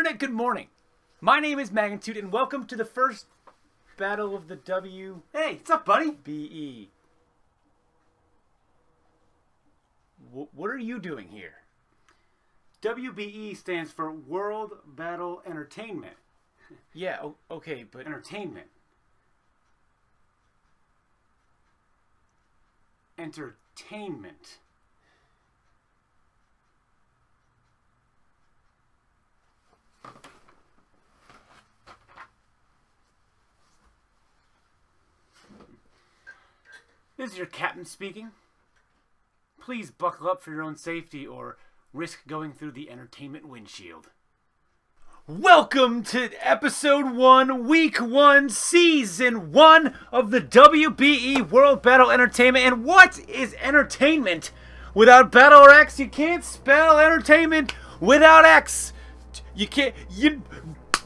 Internet, good morning. My name is Magnitude, and welcome to the first battle of the WBE. Hey, what's up, buddy? What are you doing here? WBE stands for World Battle Entertainment. Yeah, okay, but... Entertainment. Entertainment. This is your captain speaking. Please buckle up for your own safety or risk going through the entertainment windshield. Welcome to episode 1, week 1, season 1 of the WBE World Battle Entertainment. And what is entertainment without battle or X? You can't spell entertainment without X. You can't...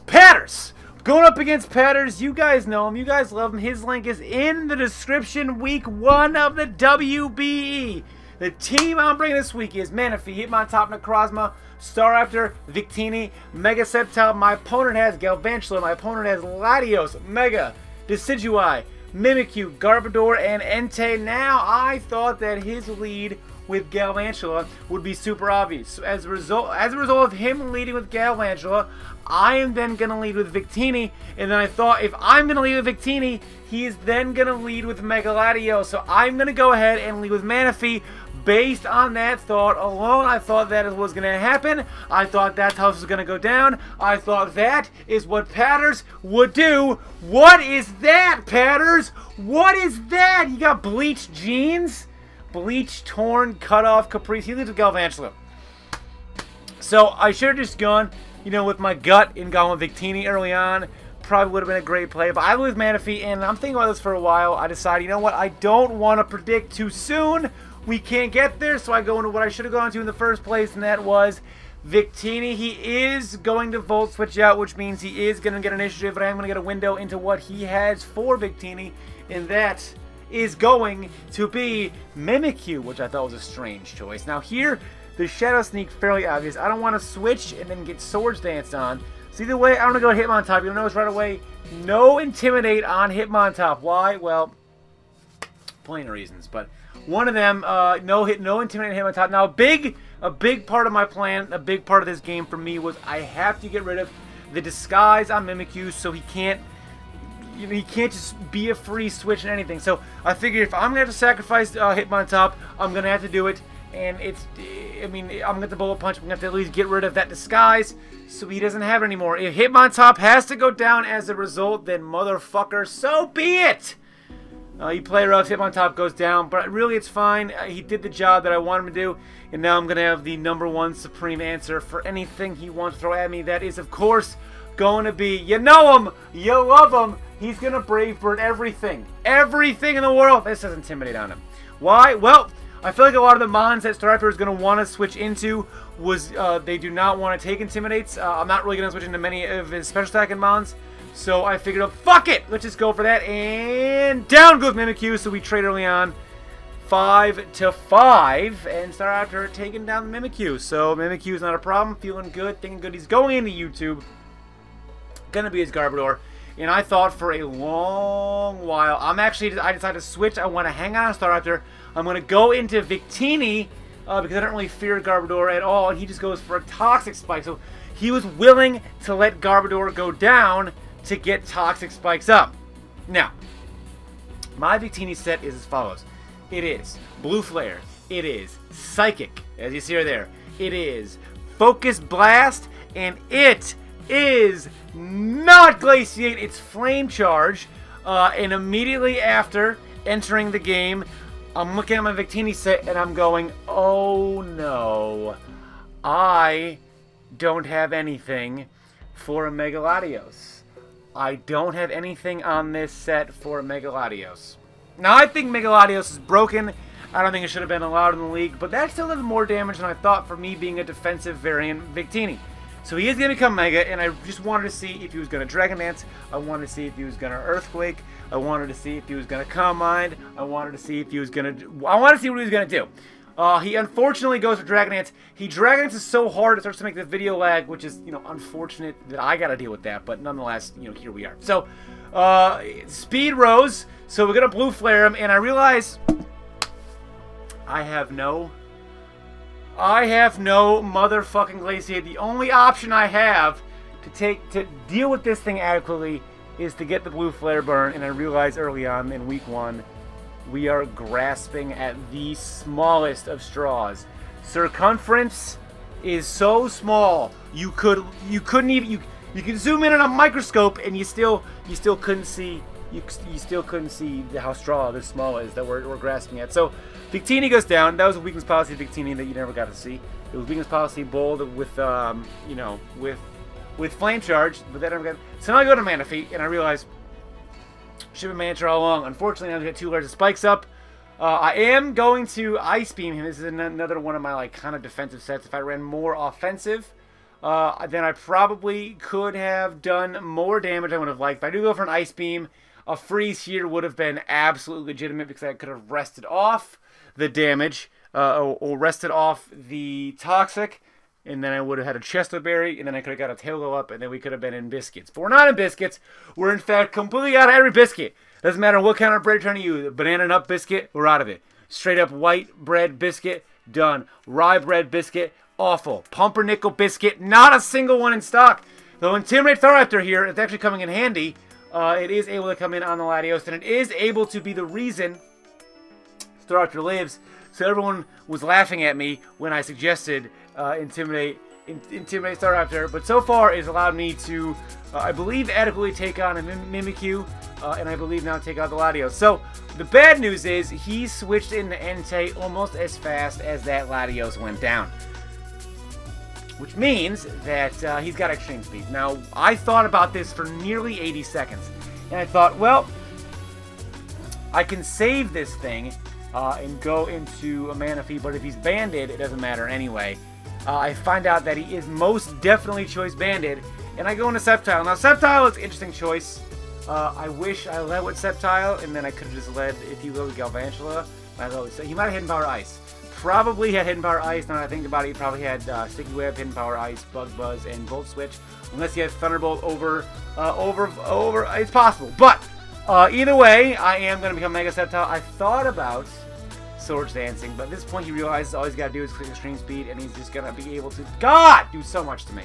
Patters! Going up against Patters, you guys know him, you guys love him. His link is in the description. Week 1 of the WBE. The team I'm bringing this week is Manaphy, Hitmontop, Necrozma, Staraptor, Victini, Mega Sceptile. My opponent has Galvantula. My opponent has Latios, Mega, Decidueye, Mimikyu, Garbodor, and Entei. Now, I thought that his lead with Galvantula would be super obvious. So as a result of him leading with Galvantula, I am then going to lead with Victini, and then I thought if I'm going to lead with Victini, he is then going to lead with Mega Latios. So I'm going to go ahead and lead with Manaphy. Based on that thought alone, I thought that was going to happen. I thought that's how this was going to go down. I thought that is what Patters would do. What is that, Patters? What is that? You got bleached jeans? Bleached, torn, cut off, Caprice. He leads with Galvantula. So I should have just gone, you know, with my gut and gone with Victini early on. Probably would have been a great play. But I went with Manaphy, and I'm thinking about this for a while. I decided, you know what? I don't want to predict too soon. We can't get there, so I go into what I should have gone to in the first place, and that was Victini. He is going to Volt Switch out, which means he is going to get initiative, but I'm going to get a window into what he has for Victini, and that is going to be Mimikyu, which I thought was a strange choice. Now here, the Shadow Sneak, fairly obvious. I don't want to switch and then get Swords Dance on. So either way, I'm going to go Hitmontop. You'll notice right away, no Intimidate on Hitmontop. Why? Well, plenty of reasons, but one of them, no Intimidate on Hitmontop. Now, a big part of my plan, a big part of this game for me was I have to get rid of the disguise on Mimikyu, so he can't, you know, he can't just be a free switch and anything. So I figured if I'm gonna have to sacrifice Hitmontop, I'm gonna have to do it. And it's, I mean, I'm gonna get the Bullet Punch. I'm gonna have to at least get rid of that disguise, so he doesn't have it anymore. If Hitmontop has to go down as a result, then motherfucker, so be it. You play rough, Hitmontop goes down, but really it's fine. He did the job that I want him to do, and now I'm going to have the #1 supreme answer for anything he wants to throw at me. That is, of course, going to be, you know him, you love him, he's going to Brave Bird everything. Everything in the world. This doesn't intimidate on him. Why? Well, I feel like a lot of the mons that Staraptor is going to want to switch into was, they do not want to take Intimidates. I'm not really going to switch into many of his special attacking mons. So I figured, fuck it! Let's just go for that. And down goes Mimikyu. So we trade early on 5-5. And Staraptor taking down the Mimikyu. So Mimikyu's not a problem. Feeling good. Thinking good. He's going into YouTube. Gonna be his Garbodor. And I thought for a long while. I decided to switch. I want to hang on to Staraptor. I'm going to go into Victini. Because I don't really fear Garbodor at all. And he just goes for a Toxic Spike. So he was willing to let Garbodor go down to get Toxic Spikes up. Now, my Victini set is as follows. It is Blue Flare. It is Psychic, as you see right there. It is Focus Blast, and it is not Glaciate. It's Flame Charge. And immediately after entering the game, I'm looking at my Victini set, and I'm going, oh no, I don't have anything for a Mega Latios. I don't have anything on this set for Mega Latios. Now, I think Mega Latios is broken. I don't think it should have been allowed in the league, but that still does more damage than I thought for me being a defensive variant Victini. So he is going to become Mega, and I just wanted to see if he was going to Dragon Dance. I wanted to see if he was going to Earthquake. I wanted to see if he was going to Calm Mind. I wanted to see if he was going to... I wanted to see what he was going to do. He unfortunately goes for Dragon Dance. He Dragon Dances so hard it starts to make the video lag, which is, unfortunate that I gotta deal with that. But nonetheless, here we are. So, speed rose. So we're gonna blue flare him, and I realize I have no motherfucking glaciate. The only option I have to deal with this thing adequately is to get the blue flare burn, and I realized early on in week 1 we are grasping at the smallest of straws. Circumference is so small you could zoom in on a microscope and you still couldn't see how this small is that we're grasping at. So Victini goes down. That was a weakness policy of Victini that you never got to see. It was weakness policy bold with with flame charge, but then so now I go to Mana Feet and I realize should have been Mana all along. Unfortunately, now I get 2 layers of spikes up. I am going to Ice Beam him. This is another one of my kind of defensive sets. If I ran more offensive, then I probably could have done more damage than I would have liked. If I do go for an Ice Beam, a freeze here would have been absolutely legitimate because I could have rested off the damage or rested off the toxic. And then I would have had a Chesto Berry, and then I could have got a Tail Go up, and then we could have been in biscuits. But we're not in biscuits. We're, in fact, completely out of every biscuit. Doesn't matter what kind of bread you're trying to use. Banana nut biscuit, we're out of it. Straight up white bread biscuit, done. Rye bread biscuit, awful. Pumpernickel biscuit, not a single one in stock. Though Intimidate Thoraptor here, it's actually coming in handy. It is able to come in on the Latios, and it is able to be the reason Thoraptor lives. So everyone was laughing at me when I suggested Intimidate Staraptor, but so far it's allowed me to, I believe, adequately take on a Mimikyu, and I believe now take out the Latios. So the bad news is he switched into Entei almost as fast as that Latios went down, which means that he's got extreme speed. Now, I thought about this for nearly 80 seconds, and I thought, well, I can save this thing and go into a Mana Feed, but if he's banded, it doesn't matter anyway. I find out that he is most definitely choice banded, and I go into Sceptile. Now, Sceptile is an interesting choice. I wish I led with Sceptile, and then I could have just led, if he will, with Galvantula. He might have Hidden Power Ice. Probably had Hidden Power Ice. Now that I think about it, he probably had Sticky Web, Hidden Power Ice, Bug Buzz, and Volt Switch. Unless he has Thunderbolt over, it's possible. But either way, I am going to become Mega Sceptile. I thought about Swords Dancing, but at this point he realizes all he's got to do is click Extreme Speed, and he's just going to be able to, do so much to me.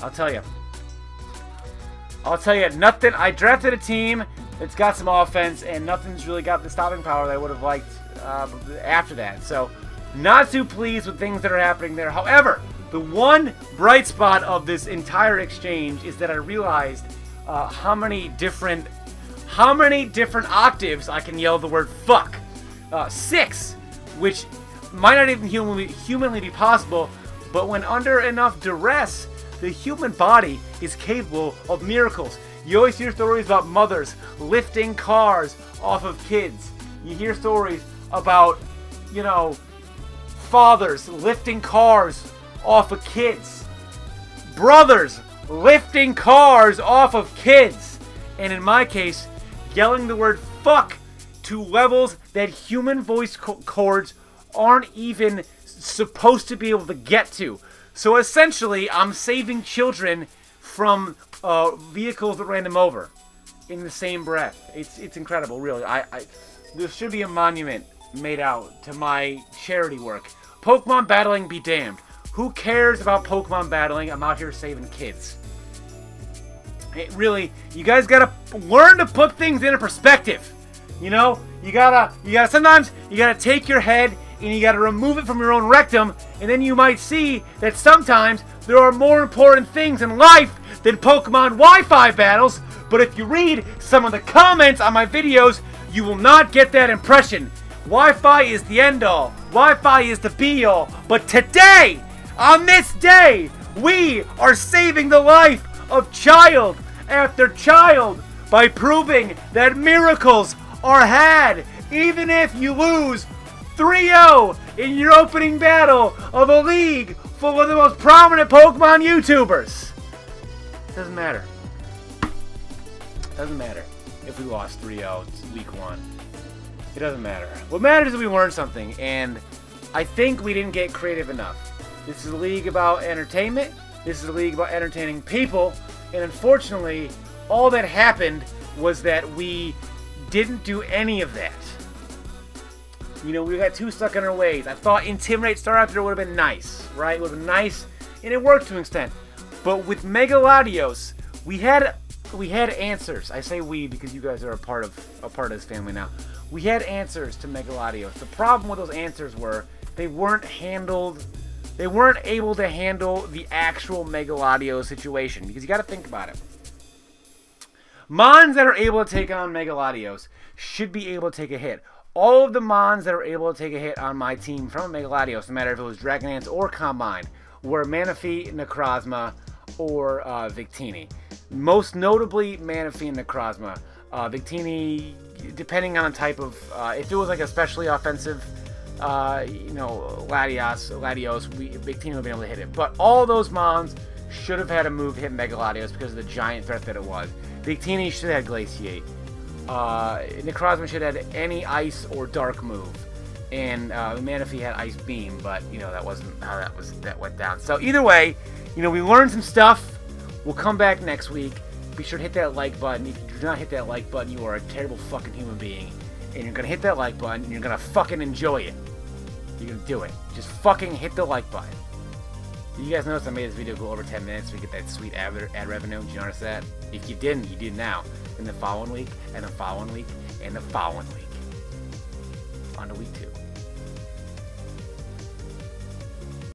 I'll tell you, nothing. I drafted a team that's got some offense, and nothing's really got the stopping power that I would have liked after that. So, not too pleased with things that are happening there. However, the one bright spot of this entire exchange is that I realized how many different octaves I can yell the word fuck. 6, which might not even humanly be possible, but when under enough duress, the human body is capable of miracles. You always hear stories about mothers lifting cars off of kids. You hear stories about, fathers lifting cars off of kids. Brothers lifting cars off of kids. And in my case, yelling the word fuck to levels that human voice cords aren't even supposed to be able to get to. So essentially, I'm saving children from vehicles that ran them over in the same breath. It's incredible, really. There should be a monument made out to my charity work. Pokemon battling be damned. Who cares about Pokemon battling? I'm out here saving kids. Really, you guys gotta learn to put things into perspective. Sometimes you gotta take your head and you gotta remove it from your own rectum, and then you might see that sometimes there are more important things in life than Pokemon Wi-Fi battles. But if you read some of the comments on my videos, you will not get that impression. Wi-Fi is the end-all. Wi-Fi is the be-all. But today, on this day, we are saving the life of child after child by proving that miracles are had even if you lose 3-0 in your opening battle of a league full of the most prominent Pokemon YouTubers. Doesn't matter. Doesn't matter if we lost 3-0 week 1. It doesn't matter. What matters is we learned something, and I think we didn't get creative enough. This is a league about entertainment. This is a league about entertaining people. And unfortunately, all that happened was that we didn't do any of that. You know, we got too stuck in our ways. I thought Intimidate Star After would have been nice, right? It would have been nice, and it worked to an extent. But with Mega Latios, we had answers. I say we because you guys are a part of this family now. We had answers to Mega Latios. The problem with those answers were they weren't handled. They weren't able to handle the actual Mega Latios situation, because you got to think about it. Mons that are able to take on Mega Latios should be able to take a hit. All of the Mons that are able to take a hit on my team from a Mega Latios, no matter if it was Dragon Dance or Combine, were Manaphy, Necrozma, or Victini. Most notably, Manaphy and Necrozma. Victini, depending on the type of... if it was like especially offensive, you know, Latios, Victini would be able to hit it. But all those Mons should have had a move to hit Mega Latios because of the giant threat that it was. Victini should have had Glaciate. Necrozma should have had any Ice or Dark move. And Manaphy had Ice Beam, but, you know, that wasn't how that went down. So either way, you know, we learned some stuff. We'll come back next week. Be sure to hit that like button. If you do not hit that like button, you are a terrible fucking human being. And you're going to hit that like button, and you're going to fucking enjoy it. You're going to do it. Just fucking hit the like button. You guys notice I made this video go over 10 minutes so we get that sweet ad revenue? Did you notice that? If you didn't, you did now. And the following week, and the following week, and the following week. On to week 2.